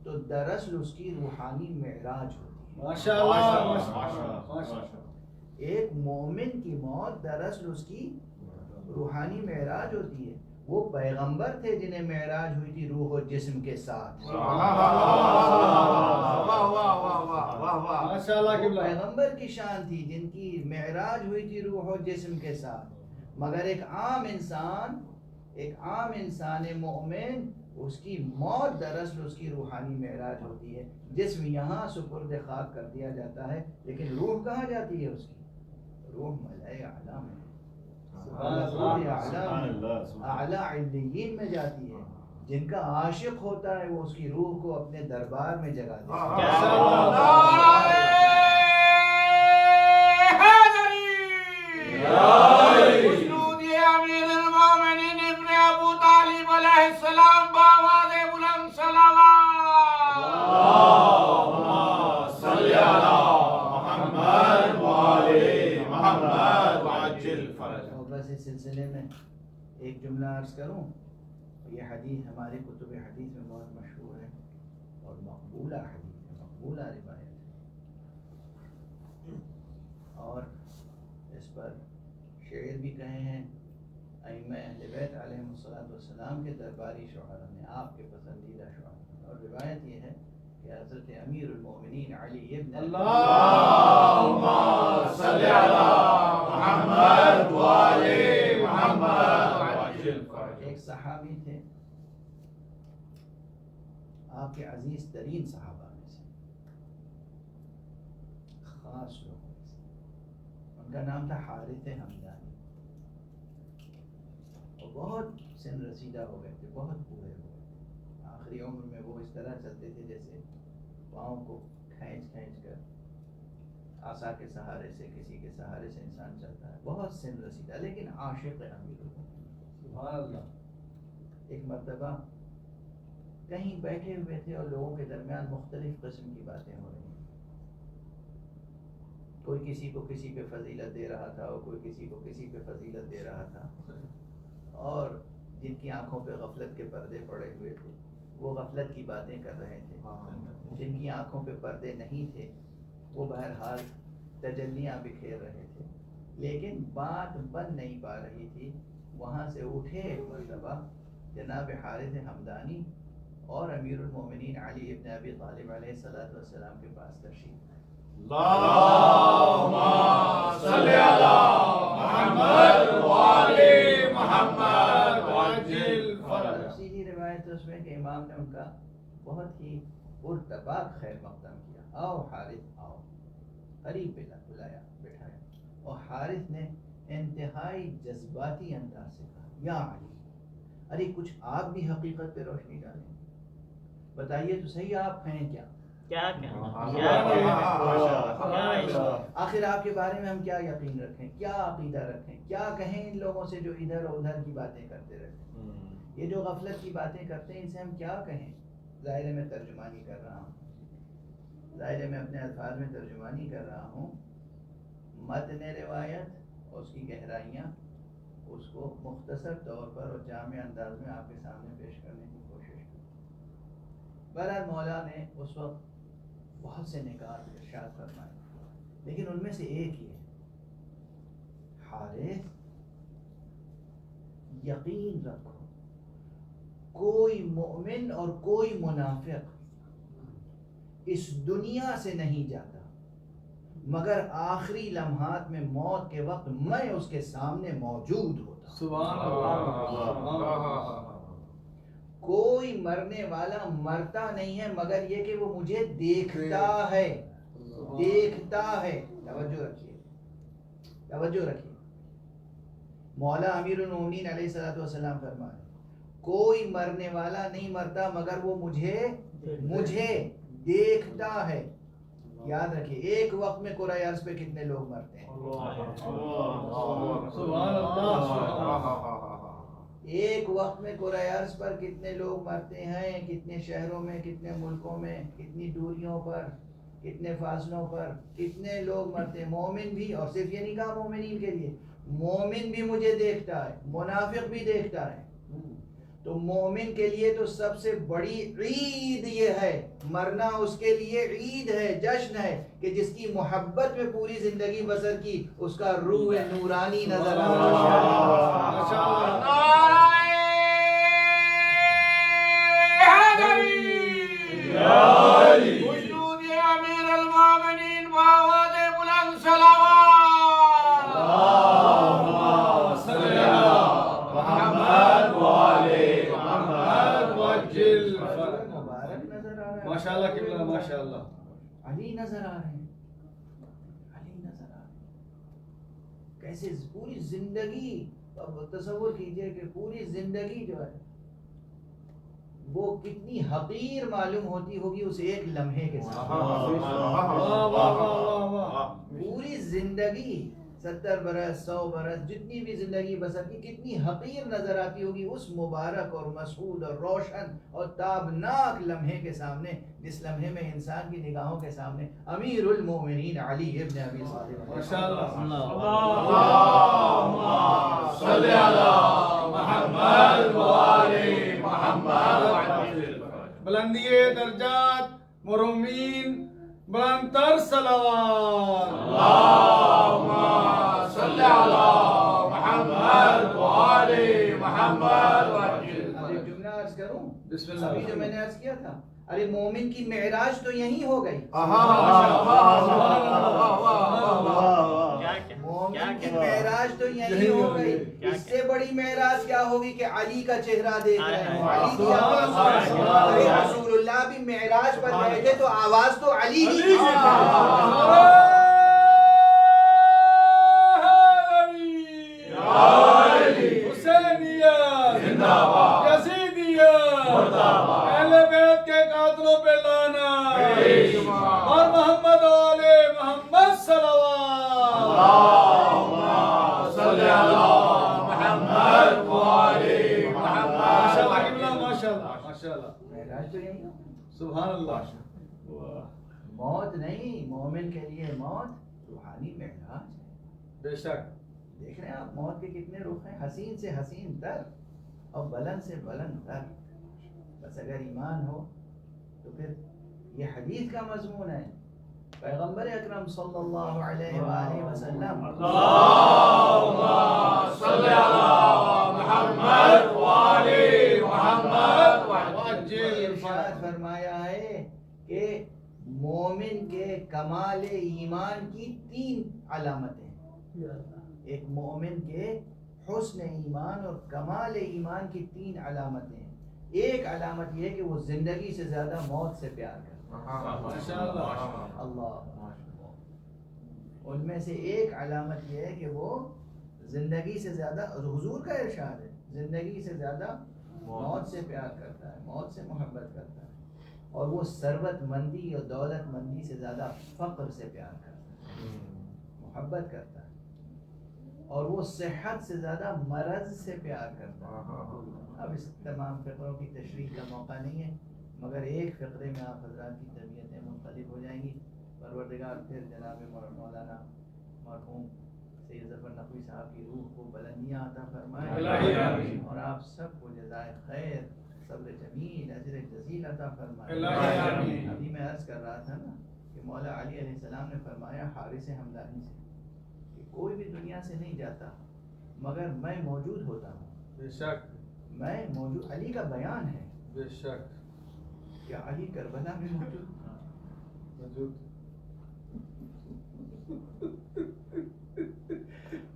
[SPEAKER 6] تو دراصل اس کی روحانی معراج ہوتی ہے.
[SPEAKER 3] ماشاء اللہ ماشاء اللہ.
[SPEAKER 6] ایک مومن کی موت دراصل اس کی روحانی معراج ہوتی ہے. وہ پیغمبر تھے جنہیں معراج ہوئی تھی روح و جسم کے ساتھ. وہ پیغمبر کی شان تھی جن کی معراج ہوئی تھی روح و جسم کے ساتھ. مگر ایک عام انسان مومن، اس کی موت دراصل اس کی روحانی معراج ہوتی ہے. جسم یہاں سپرد خاک کر دیا جاتا ہے، لیکن روح کہاں جاتی ہے؟ اس کی روح ملائے اعلیٰ میں، اعلیٰ علیین میں جاتی ہے. جن کا عاشق ہوتا ہے وہ اس کی روح کو اپنے دربار میں جگا دیتا ہے.
[SPEAKER 4] السلام باواد بلند صلوات. صلی علی محمد والے محمد وعجل فرج.
[SPEAKER 6] بس اس سلسلے میں ایک جملہ عرض کروں. یہ حدیث ہمارے کتب حدیث میں بہت مشہور ہے اور مقبولہ حدیث ہے، مقبولہ روایت ہے، اور اس پر شعر بھی کہے ہیں ائمہ اہل بیت علیہم السلام کے درباری شعراء نے، آپ کے پسندیدہ شعراء. اور روایت یہ ہے کہ حضرت امیر المومنین علی ابن
[SPEAKER 4] اللہم صلی علی محمد والے محمد وعجل فرج.
[SPEAKER 6] ایک صحابی تھے آپ کے عزیز ترین صحابہ میں سے، خاص لوگوں میں سے. ان کا نام تھا حارث حمدانی. اور بہت سن رسیدہ ہو گئے تھے، بہت بوڑھے ہو گئے تھے. آخری عمر میں وہ اس طرح چلتے تھے جیسے پاؤں کو کھینچ کر عصا کے سہارے سے، کسی کے سہارے سے انسان چلتا ہے. بہت سن رسیدہ لیکن عاشق امیر المومنین.
[SPEAKER 3] سبحان اللہ.
[SPEAKER 6] ایک مرتبہ کہیں بیٹھے ہوئے تھے اور لوگوں کے درمیان مختلف قسم کی باتیں ہو رہی ہیں. کوئی کسی کو کسی پہ فضیلت دے رہا تھا اور کوئی کسی کو کسی پہ فضیلت دے رہا تھا. اور جن کی آنکھوں پہ غفلت کے پردے پڑے ہوئے تھے وہ غفلت کی باتیں کر رہے تھے. جن کی آنکھوں پہ پردے نہیں تھے وہ بہرحال تجلیاں بکھیر رہے تھے. لیکن بات بن نہیں پا رہی تھی. وہاں سے اٹھے ایک مرتبہ جناب حارث حمدانی اور امیر المومنین علی ابن ابی طالب علیہ السلام کے پاس تشریف لائے.
[SPEAKER 4] اللہم صلی علی محمد والے محمد وعجل فرج.
[SPEAKER 6] تفصیلی روایت اس میں کہ امام نے ان کا بہت ہی پرتباک خیر مقدم کیا. آؤ حارث آؤ. قریب بلایا، بٹھایا. اور حارث نے انتہائی جذباتی انداز سے کہا یا علی، ارے کچھ آپ بھی حقیقت پہ روشنی ڈالیں، بتائیے تو صحیح آپ ہیں کیا؟ آخر آپ کے بارے میں ہم کیا یقین رکھیں، کیا عقیدہ رکھیں، کیا کہیں ان لوگوں سے جو ادھر اور ادھر کی باتیں کرتے رہتے ہیں. یہ جو غفلت کی باتیں کرتے ہیں ان سے ہم کیا کہیں. ظاہر میں ترجمانی کر رہا ہوں، ظاہر میں اپنے الفاظ میں ترجمانی کر رہا ہوں. متن روایت اور اس کی گہرائیاں اس کو مختصر طور پر اور جامع انداز میں آپ کے سامنے پیش کرنے کی کوشش کی. بہرحال مولا نے اس وقت بہت سے نکات ارشاد فرمائے، لیکن ان میں سے ایک یہ حارث یقین رکھو کوئی مومن اور کوئی منافق اس دنیا سے نہیں جاتا مگر آخری لمحات میں موت کے وقت میں اس کے سامنے موجود ہوتا ہوں۔
[SPEAKER 3] سبحان اللہ۔
[SPEAKER 6] کوئی مرنے والا مرتا نہیں ہے مگر یہ کہ وہ مجھے دیکھتا ہے، دیکھتا ہے۔ توجہ رکھیے، توجہ رکھیے۔ مولا امیر المومنین علیہ الصلوۃ والسلام فرمائے کوئی مرنے والا نہیں مرتا مگر وہ مجھے دیکھتا ہے۔ یاد رکھیے ایک وقت میں قرۂ ارض پہ کتنے لوگ مرتے ہیں؟
[SPEAKER 3] سبحان اللہ۔
[SPEAKER 6] ایک وقت میں قرۂ ارض پر کتنے لوگ مرتے ہیں، کتنے شہروں میں، کتنے ملکوں میں، کتنی دوریوں پر، کتنے فاصلوں پر کتنے لوگ مرتے ہیں۔ مومن بھی، اور صرف یہ نہیں کہا مومنین کے لیے، مومن بھی مجھے دیکھتا ہے، منافق بھی دیکھتا ہے۔ تو مومن کے لیے تو سب سے بڑی عید یہ ہے، مرنا اس کے لیے عید ہے، جشن ہے کہ جس کی محبت میں پوری زندگی بسر کی اس کا روح نورانی نظر آ رہا
[SPEAKER 4] ہے۔ وجود امیر المومنین بآواز بلند صلوات، اللہم صلی علی محمد وآل محمد وعجل فرج۔
[SPEAKER 6] مبارک نظر آ رہا ہے،
[SPEAKER 3] ماشاءاللہ قبلہ، ماشاءاللہ۔
[SPEAKER 6] علی نظر آ رہے ہیں، علی نظر آ رہے ہیں۔ کیسے پوری زندگی، اب تصور کیجئے کہ پوری زندگی جو ہے وہ کتنی حقیر معلوم ہوتی ہوگی اس ایک لمحے کے ساتھ۔ پوری زندگی 70 برس 100 برس جتنی بھی زندگی بسر کی کتنی حقیر نظر آتی ہوگی اس مبارک اور مسعود اور روشن اور تابناک لمحے کے سامنے، جس لمحے میں انسان کی نگاہوں کے سامنے امیر المومنین علی ابن ابی طالب
[SPEAKER 3] ماشاءاللہ۔
[SPEAKER 4] اللہم صلی علی محمد وآل محمد وعجل فرج۔
[SPEAKER 3] بلندی درجات مرحومین، بلند تر صلوات۔
[SPEAKER 4] اللہم صلی علی محمد وآل محمد وعجل
[SPEAKER 6] اب ایک جملہ عرض کروں،
[SPEAKER 3] بسم اللہ۔
[SPEAKER 6] ابھی جو میں نے عرض کیا تھا، ارے مومن کی معراج تو یہی ہو گئی، مومن کی معراج تو یہی ہو گئی۔ اس سے بڑی معراج کیا ہوگی کہ علی کا چہرہ دیکھ رہے ہیں، علی کی آواز سن رہے ہیں۔ ارے رسول اللہ بھی معراج پر گئے تھے تو آواز تو علی ہی کی
[SPEAKER 3] حسینیت زندہ باد، یزیدیت مردہ باد، اہل بیت کے قاتلوں پہ لعنت اور محمد و آل محمد صلوات۔
[SPEAKER 4] اللہم صلی علی محمد وآل محمد
[SPEAKER 3] ماشاءاللہ، ماشاءاللہ، ماشاءاللہ۔
[SPEAKER 6] معراج تو یہی ہو۔
[SPEAKER 3] سبحان اللہ۔
[SPEAKER 6] موت نہیں، مومن کے لیے موت روحانی معراج ہے۔
[SPEAKER 3] بے شک۔
[SPEAKER 6] دیکھ رہے ہیں آپ موت کے کتنے رخ ہیں، حسین سے حسین تر اور بلند سے بلند تر۔ بس اگر ایمان ہو تو پھر یہ حدیث کا مضمون ہے، پیغمبر اکرم صلی اللہ علیہ وآلہ وسلم
[SPEAKER 4] اللہم صلی علی محمد وآل محمد وعجل
[SPEAKER 6] ارشاد فرمایا ہے کہ مومن کے کمال ایمان کی 3 علامتیں ہیں۔ ایک مومن کے حسن ایمان اور کمال ایمان کی 3 علامتیں ہیں۔ ایک علامت یہ ہے کہ وہ زندگی سے زیادہ موت سے پیار کرتا ہے۔
[SPEAKER 3] ماشاءاللہ۔
[SPEAKER 6] اللہ، ان میں سے ایک علامت یہ ہے کہ وہ زندگی سے زیادہ، حضور کا ارشاد ہے، زندگی سے زیادہ موت سے پیار کرتا ہے، موت سے محبت کرتا ہے۔ اور وہ ثروت مندی اور دولت مندی سے زیادہ فقر سے پیار کرتا ہے، محبت کرتا ہے۔ اور وہ صحت سے زیادہ مرض سے پیار کرتا ہے۔ اب اس تمام فقروں کی تشریح کا موقع نہیں ہے، مگر ایک فقرے میں آپ حضرات کی طبیعتیں منقلب ہو جائیں گی۔ پروردگار پھر جناب مولانا مرحوم سید ظفر نقوی صاحب کی روح کو بلندیاں عطا فرمائے اور آپ سب کو جزائے خیر، صبر جمیل، اجر جزیل عطا فرمائے۔ ابھی میں عرض کر رہا تھا نا مولا علی علیہ السلام نے فرمایا حارث حمدانی سے کہ کوئی بھی دنیا سے نہیں جاتا مگر میں موجود ہوتا ہوں.
[SPEAKER 3] بے شک
[SPEAKER 6] میں موجود. علی کا بیان ہے.
[SPEAKER 3] بے شک
[SPEAKER 6] کیا علی کربلا میں موجود؟
[SPEAKER 3] موجود.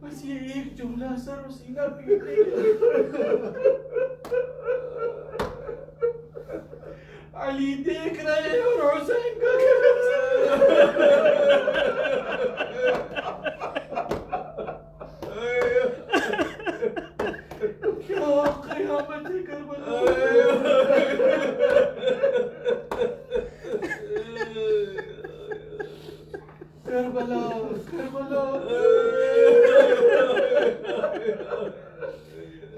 [SPEAKER 6] بس یہ ایک جملہ سر و سینہ پیٹنے کے علی دیکھ رہے اور حسین کا کیا قیامت کربلا. کربلا کربلا.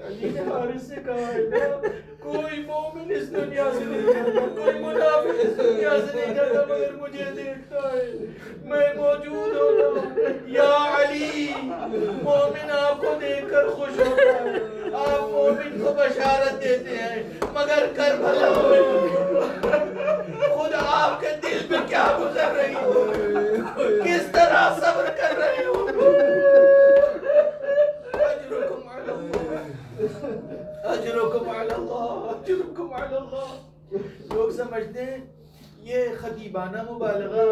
[SPEAKER 6] علی نے حارث سے کہا ہے نا کوئی مومن اس دنیا سے نہیں جاتا, کوئی منافق اس دنیا سے نہیں جاتا مگر مجھے دیکھتا ہے. میں موجود ہوتا ہوں. یا علی, مومن آپ کو دیکھ کر خوش ہوتا ہے, آپ مومن کو بشارت دیتے ہیں, مگر کربلا خود آپ کے دل پہ کیا گزر رہی ہو, کس طرح صبر کر رہے ہو. اجرکم علی اللہ, اجرکم علی اللہ, اجرکم علی اللہ. لوگ سمجھتے ہیں یہ خطیبانہ مبالغہ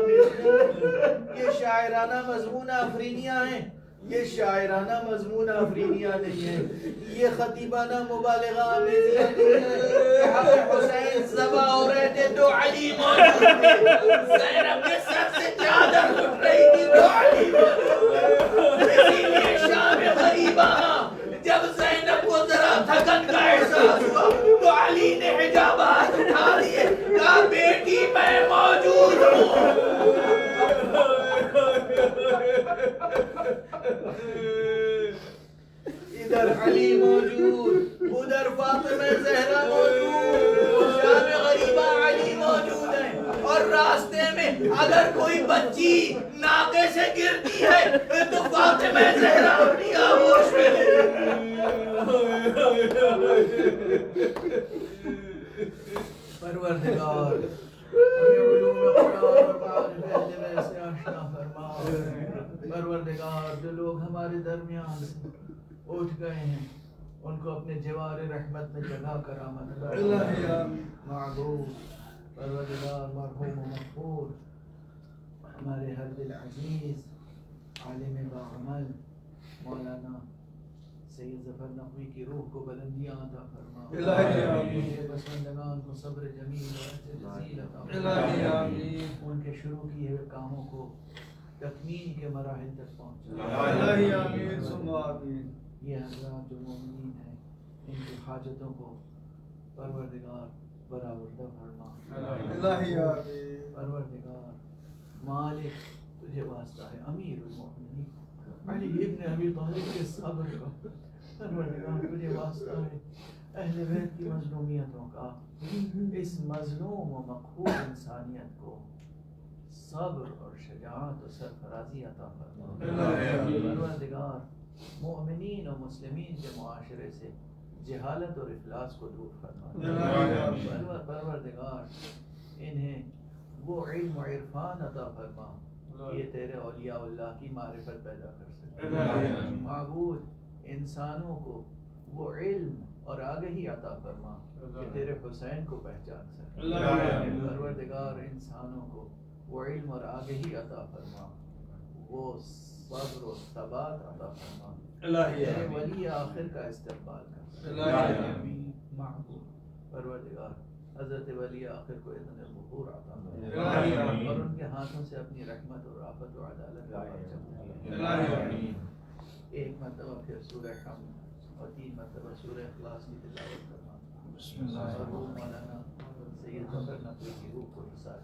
[SPEAKER 6] یہ شاعرانہ مضمون آفرینیاں ہیں. یہ شاعرانہ مضمون آفرینیاں نہیں ہیں, یہ خطیبانہ مبالغہ آمیزیاں نہیں ہیں. حق حسین ذبح ہو رہے تھے تو علی موجود تھے. زینب کے سر سے چادر اٹھ رہی تھی تو علی موجود تھے. اسی لیے شام غریبہ جب زینب کو ذرا تھکن کا احساس ہوا تو علی نے حجابات اٹھا دیے, کہا بیٹی میں موجود ہوں. ادھر علی موجود, ادھر فاطمہ زہرا موجود, شام غریبہ علی موجود ہیں. اور راستے میں اگر کوئی بچی ناکے سے گرتی ہے تو فاطمہ زہرا اپنی آغوش میں لے. پروردگار پروردگار جو لوگ ہمارے درمیان اٹھ گئے ہیں ان کو اپنے جوار رحمت میں جگہ کرامت معبود. پروردگار مرحوم و مغفور ہمارے ہر دل عزیز عالم باعمل مولانا سید ظفر نقوی کی روح کو بلندیاں عطا فرما. پسندگان کو صبر جمیل و اجر جزیل عطا فرما. ان کے شروع کیے ہوئے کاموں کو تکمیل کے مراحل تک پہنچا. یہ حضرات جو مومنین ہیں ان کی حاجتوں کو پروردگار برآوردہ فرما. پروردگار مالک تجھے واسطہ ہے امیر المؤمنین علی ابن ابی طالب کے صبر کا. پروردگار تجھے واسطہ ہے اہل بیت کی مظلومیتوں کا. اس مظلوم و مقہور انسانیت کو صبر اور شجاعت و سرفرازی عطا فرما. پروردگار مؤمنین و مسلمین کے معاشرے سے جہالت اور افلاس کو دور فرما. پروردگار انہیں وہ علم و عرفان عطا فرما یہ تیرے اولیاء اللہ کی معرفت پیدا کر سکے. معبود انسانوں کو وہ علم اور آگہی عطا فرما کہ تیرے حسین کو پہچان سکے. پروردگار انسانوں کو وہ علم اور آگہی عطا فرما, وہ صبر و ثبات عطا فرما, تیرے ولی آخر کا استقبال کر. معبود پروردگار حضرت ولی آخر کو اذن ظہور عطا فرما اور ان کے ہاتھوں سے اپنی رحمت اور رافت و عدالت کا پرچم دیا. ایک مرتبہ پھر سورہ حمد اور 3 مرتبہ سورہ اخلاص کی تلاوت کرنا. مولانا سید ظفر نقوی کی روح کو حساب